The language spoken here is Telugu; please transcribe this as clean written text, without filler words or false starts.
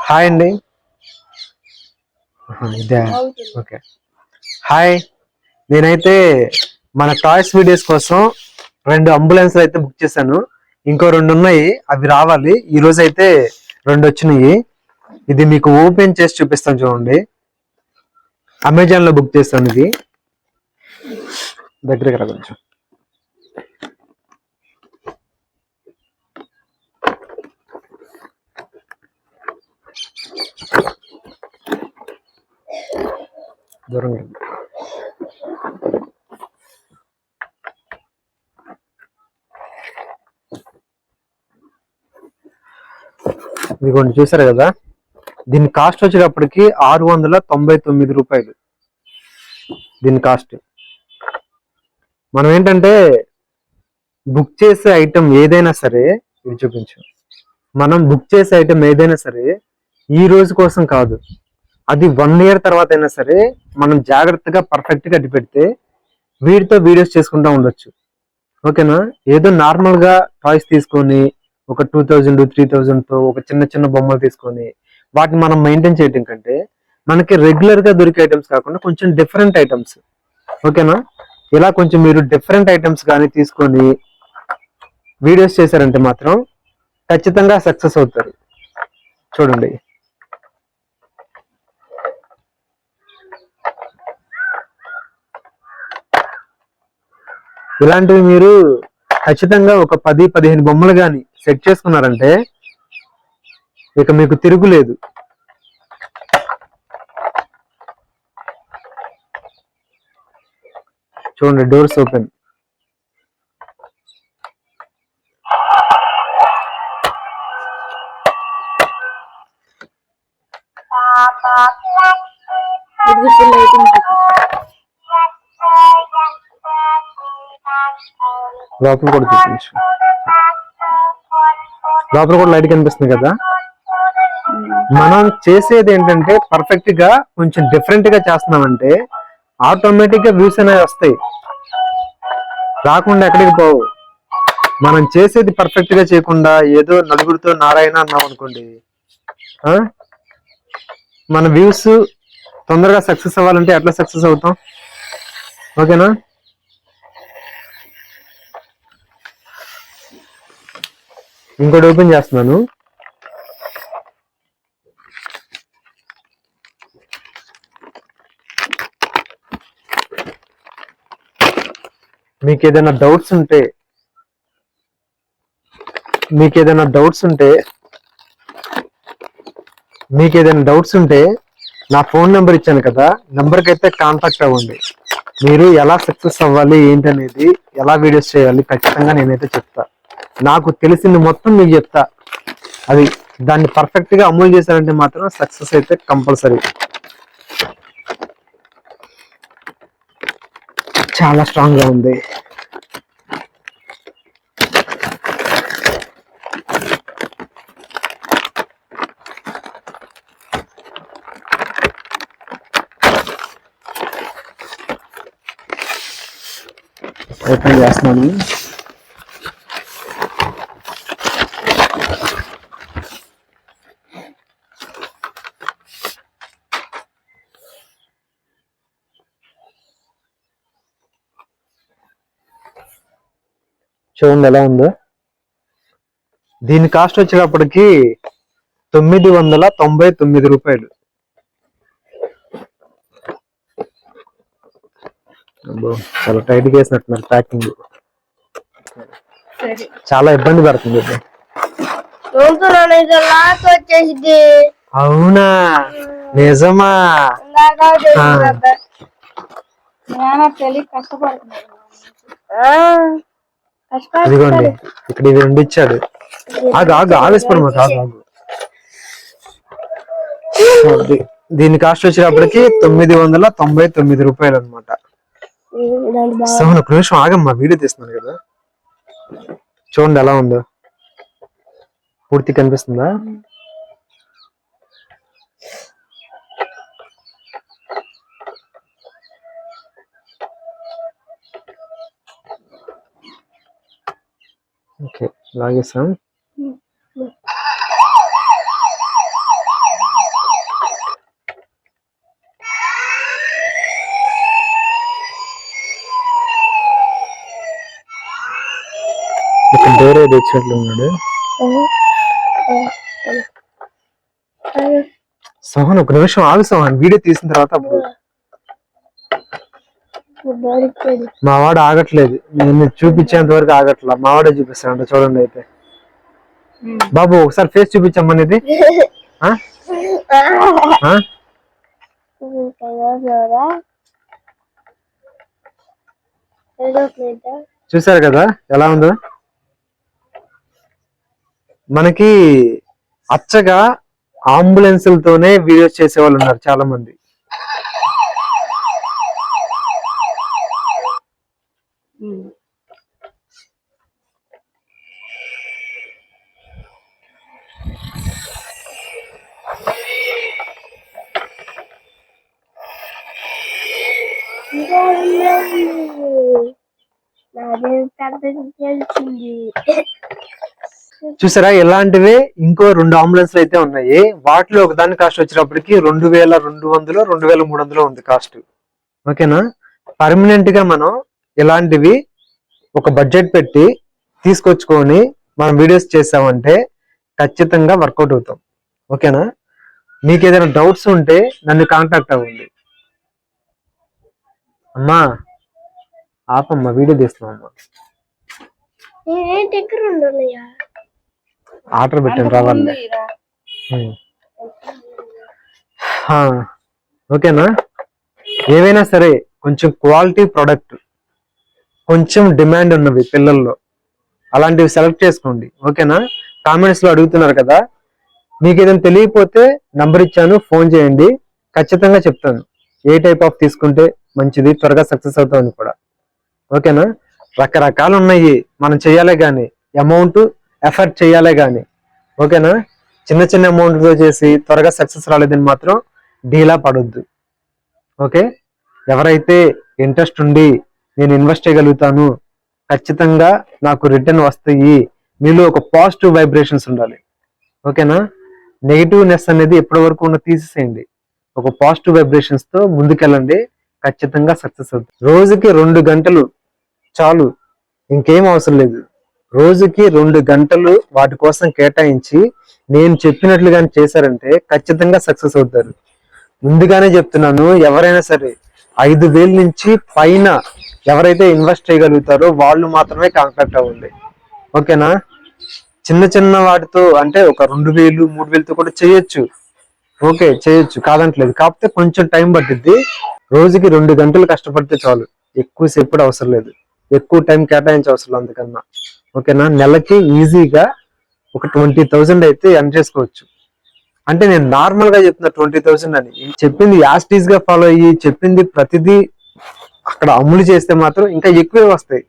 హాయ్ అండి. ఇదే ఓకే. హాయ్, నేనైతే మన టాయ్స్ వీడియోస్ కోసం 2 అంబులెన్స్లు అయితే బుక్ చేశాను. ఇంకో 2 ఉన్నాయి, అవి రావాలి. ఈ రోజు అయితే 2 వచ్చినాయి. ఇది మీకు ఓపెన్ చేసి చూపిస్తాను చూడండి. అమెజాన్ లో బుక్ చేస్తాను. ఇది దగ్గరికి రా కొంచెం. దూరంగా ఇదిగోండి, చూసారు కదా. దీని కాస్ట్ వచ్చేటప్పటికి 699 రూపాయలు. దీని కాస్ట్. మనం ఏంటంటే బుక్ చేసే ఐటమ్ ఏదైనా సరే, ఇది చూపించు. మనం బుక్ చేసే ఐటమ్ ఏదైనా సరే ఈ రోజు కోసం కాదు, అది 1 ఇయర్ తర్వాత అయినా సరే మనం జాగ్రత్తగా పర్ఫెక్ట్ గా అడ్డు పెడితే వీటితో వీడియోస్ చేసుకుంటా ఉండొచ్చు. ఓకేనా. ఏదో నార్మల్ గా టాయ్స్ తీసుకొని ఒక 2000 3000 తో ఒక చిన్న చిన్న బొమ్మలు తీసుకొని వాటిని మనం మెయింటైన్ చేయడం కంటే మనకి రెగ్యులర్ గా దొరికే ఐటమ్స్ కాకుండా కొంచెం డిఫరెంట్ ఐటమ్స్. ఓకేనా. ఇలా కొంచెం మీరు డిఫరెంట్ ఐటమ్స్ కానీ తీసుకొని వీడియోస్ చేశారంటే మాత్రం ఖచ్చితంగా సక్సెస్ అవుతారు. చూడండి, ఇలాంటివి మీరు ఖచ్చితంగా ఒక 10-15 బొమ్మలు కానీ సెట్ చేసుకున్నారంటే ఇక మీకు తిరుగులేదు. చూడండి, డోర్స్ ఓపెన్. లోపల కూడా చూపించు. లోపల కూడా లైట్ కనిపిస్తుంది కదా. మనం చేసేది ఏంటంటే పర్ఫెక్ట్ గా కొంచెం డిఫరెంట్ గా చేస్తున్నామంటే ఆటోమేటిక్ గా వ్యూస్ అనేవి వస్తాయి, రాకుండా ఎక్కడికి పోవు. మనం చేసేది పర్ఫెక్ట్ గా చేయకుండా ఏదో నలుగురితో నారాయణ అన్నాం అనుకోండి, మన వ్యూస్ తొందరగా సక్సెస్ అవ్వాలంటే ఎట్లా సక్సెస్ అవుతాం. ఓకేనా. ఇంకోటి ఓపెన్ చేస్తున్నాను. మీకు ఏదైనా డౌట్స్ ఉంటే నా ఫోన్ నెంబర్ ఇచ్చాను కదా, నెంబర్కి అయితే కాంటాక్ట్ అవ్వండి. మీరు ఎలా సక్సెస్ అవ్వాలి ఏంటనేది, ఎలా వీడియోస్ చేయాలి ఖచ్చితంగా నేనైతే చెప్తా. నాకు తెలిసింది మొత్తం మీకు చెప్తా. అది దాన్ని పర్ఫెక్ట్ గా అమలు చేశారంటే మాత్రం సక్సెస్ అయితే కంపల్సరీ. చాలా స్ట్రాంగ్ గా ఉంది. ఓపెన్ చేస్తున్నాను. చూడండి ఎలా ఉందో. దీని కాస్ట్ వచ్చేటప్పటికి 999 రూపాయలు. చాలా టైట్ గా వేసినట్టున్నారు ప్యాకింగ్. చాలా ఇబ్బంది పడుతుంది. అవునా, నిజమా? ఇదిగోండి, ఇక్కడ ఇవి 2 ఇచ్చాడు. ఆవేశపడు మాకు. దీని కాస్ట్ వచ్చేటప్పటికి 999 రూపాయలు అనమాట. ఒక నిమిషం ఆగమ్మా, వీడియో తీస్తున్నాను కదా. చూడండి ఎలా ఉందో. పూర్తి కనిపిస్తుందా? ఓకే, లాగేసాం. తెచ్చినట్లు ఉన్నాడు. సోహన్ ఒక నిమిషం ఆగు సోహన్, వీడియో తీసిన తర్వాత అప్పుడు. మా వాడు ఆగట్లేదు, నేను చూపించేంత వరకు ఆగట్లా, మా వాడే చూపిస్తానంట. చూడండి అయితే బాబు ఒకసారి ఫేస్ చూపించమ్మని. ఇది చూసారు కదా ఎలా ఉందో. మనకి అచ్చగా అంబులెన్సులతోనే వీడియోస్ చేసే వాళ్ళు ఉన్నారు చాలా మంది. చూసారా ఇలాంటివే ఇంకో 2 అంబులెన్స్లు అయితే ఉన్నాయి. వాటిలో ఒకదాని కాస్ట్ వచ్చేటప్పటికి 2200 2300 ఉంది కాస్ట్. ఓకేనా, పర్మనెంట్ గా మనం ఇలాంటివి ఒక బడ్జెట్ పెట్టి తీసుకొచ్చుకొని మనం వీడియోస్ చేసామంటే ఖచ్చితంగా వర్కౌట్ అవుతాం. ఓకేనా, మీకు ఏదైనా డౌట్స్ ఉంటే నన్ను కాంటాక్ట్ అవ్వండి. అమ్మా ఆపమ్మా, వీడియో తీస్తున్నామ్మా. ఆర్డర్ పెట్టాను రావాలి. ఓకేనా, ఏవైనా సరే కొంచెం క్వాలిటీ ప్రొడక్ట్, కొంచెం డిమాండ్ ఉన్నవి పిల్లల్లో, అలాంటివి సెలెక్ట్ చేసుకోండి. ఓకేనా, కామెంట్స్ లో అడుగుతున్నారు కదా, మీకు ఏదైనా తెలియకపోతే నంబర్ ఇచ్చాను, ఫోన్ చేయండి, ఖచ్చితంగా చెప్తాను ఏ టైప్ ఆఫ్ తీసుకుంటే మంచిది, త్వరగా సక్సెస్ అవుతామని కూడా. ఓకేనా, రకరకాలు ఉన్నాయి, మనం చేయాలే కానీ అమౌంట్ ఎఫర్ట్ చేయాలే కానీ. ఓకేనా, చిన్న చిన్న అమౌంట్తో చేసి త్వరగా సక్సెస్ రాలేదని మాత్రం డీలా పడొద్దు. ఓకే, ఎవరైతే ఇంట్రెస్ట్ ఉండి నేను ఇన్వెస్ట్ చేయగలుగుతాను, ఖచ్చితంగా నాకు రిటర్న్ వస్తాయి, మీలో ఒక పాజిటివ్ వైబ్రేషన్స్ ఉండాలి. ఓకేనా, నెగిటివ్నెస్ అనేది ఎప్పటి వరకు ఉన్న తీసేసేయండి, ఒక పాజిటివ్ వైబ్రేషన్స్ తో ముందుకెళ్ళండి, ఖచ్చితంగా సక్సెస్ అవుతుంది. రోజుకి 2 గంటలు చాలు, ఇంకేం అవసరం లేదు. రోజుకి 2 గంటలు వాటి కోసం కేటాయించి నేను చెప్పినట్లుగానే చేశారంటే ఖచ్చితంగా సక్సెస్ అవుతారు. ముందుగానే చెప్తున్నాను, ఎవరైనా సరే 5,000 నుంచి పైన ఎవరైతే ఇన్వెస్ట్ చేయగలుగుతారో వాళ్ళు మాత్రమే కాంటాక్ట్ అవ్వండి. ఓకేనా, చిన్న చిన్న వాటితో అంటే ఒక 2,000 3,000తో కూడా చేయొచ్చు. ఓకే చేయొచ్చు, కాదంటలేదు, కాకపోతే కొంచెం టైం పట్టిద్ది. రోజుకి 2 గంటలు కష్టపడితే చాలు, ఎక్కువసేపు అవసరం లేదు, ఎక్కువ టైం కేటాయించే అవసరం లేదు అంతకన్నా. ఓకేనా, నెలకి ఈజీగా ఒక 20,000 అయితే ఎర్న్ చేసుకోవచ్చు. అంటే నేను నార్మల్ గా చెప్తున్నా 20,000 అని, చెప్పింది యాస్టీజ్ గా ఫాలో అయ్యి చెప్పింది ప్రతిదీ అక్కడ అమలు చేస్తే మాత్రం ఇంకా ఎక్కువే వస్తాయి.